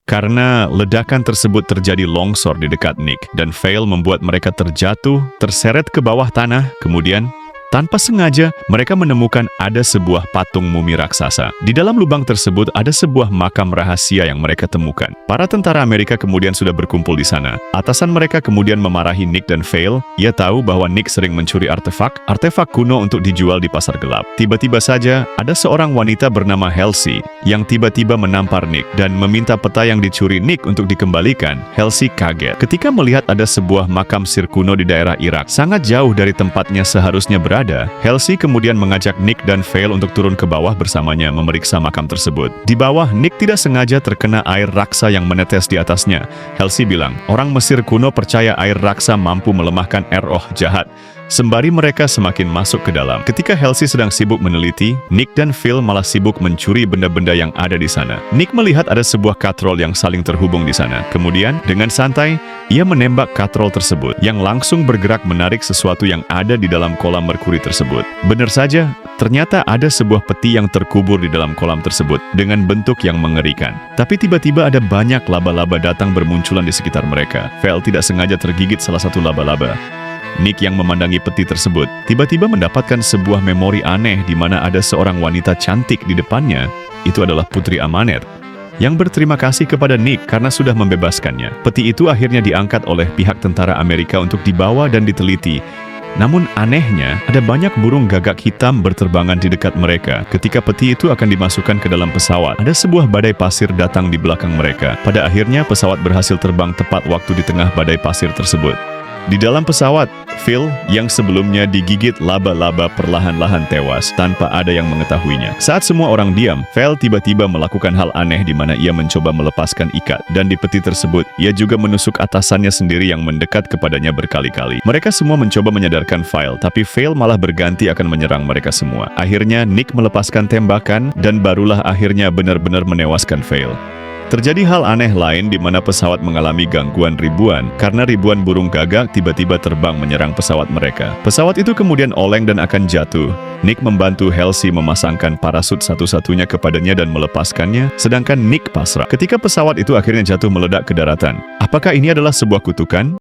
Karena ledakan tersebut terjadi longsor di dekat Nick, dan Vale membuat mereka terjatuh, terseret ke bawah tanah, kemudian tanpa sengaja, mereka menemukan ada sebuah patung mumi raksasa. Di dalam lubang tersebut ada sebuah makam rahasia yang mereka temukan. Para tentara Amerika kemudian sudah berkumpul di sana. Atasan mereka kemudian memarahi Nick dan Vale. Ia tahu bahwa Nick sering mencuri artefak kuno untuk dijual di pasar gelap. Tiba-tiba saja, ada seorang wanita bernama Halsey yang tiba-tiba menampar Nick dan meminta peta yang dicuri Nick untuk dikembalikan. Halsey kaget ketika melihat ada sebuah makam sir kuno di daerah Irak, sangat jauh dari tempatnya seharusnya berada. Halsey kemudian mengajak Nick dan Vale untuk turun ke bawah bersamanya memeriksa makam tersebut. Di bawah, Nick tidak sengaja terkena air raksa yang menetes di atasnya. Halsey bilang, orang Mesir kuno percaya air raksa mampu melemahkan roh jahat. Sembari mereka semakin masuk ke dalam. Ketika Halsey sedang sibuk meneliti, Nick dan Phil malah sibuk mencuri benda-benda yang ada di sana. Nick melihat ada sebuah katrol yang saling terhubung di sana. Kemudian, dengan santai, ia menembak katrol tersebut, yang langsung bergerak menarik sesuatu yang ada di dalam kolam merkuri tersebut. Benar saja, ternyata ada sebuah peti yang terkubur di dalam kolam tersebut, dengan bentuk yang mengerikan. Tapi tiba-tiba ada banyak laba-laba datang bermunculan di sekitar mereka. Phil tidak sengaja tergigit salah satu laba-laba. Nick yang memandangi peti tersebut, tiba-tiba mendapatkan sebuah memori aneh di mana ada seorang wanita cantik di depannya. Itu adalah Putri Amanet, yang berterima kasih kepada Nick karena sudah membebaskannya. Peti itu akhirnya diangkat oleh pihak tentara Amerika untuk dibawa dan diteliti. Namun anehnya, ada banyak burung gagak hitam berterbangan di dekat mereka. Ketika peti itu akan dimasukkan ke dalam pesawat, ada sebuah badai pasir datang di belakang mereka. Pada akhirnya, pesawat berhasil terbang tepat waktu di tengah badai pasir tersebut. Di dalam pesawat, Phil yang sebelumnya digigit laba-laba perlahan-lahan tewas tanpa ada yang mengetahuinya. Saat semua orang diam, Phil tiba-tiba melakukan hal aneh di mana ia mencoba melepaskan ikat. Dan di peti tersebut, ia juga menusuk atasannya sendiri yang mendekat kepadanya berkali-kali. Mereka semua mencoba menyadarkan Phil, tapi Phil malah berganti akan menyerang mereka semua. Akhirnya, Nick melepaskan tembakan dan barulah akhirnya benar-benar menewaskan Phil. Terjadi hal aneh lain di mana pesawat mengalami gangguan ribuan karena ribuan burung gagak tiba-tiba terbang menyerang pesawat mereka. Pesawat itu kemudian oleng dan akan jatuh. Nick membantu Halsey memasangkan parasut satu-satunya kepadanya dan melepaskannya, sedangkan Nick pasrah. Ketika pesawat itu akhirnya jatuh meledak ke daratan. Apakah ini adalah sebuah kutukan?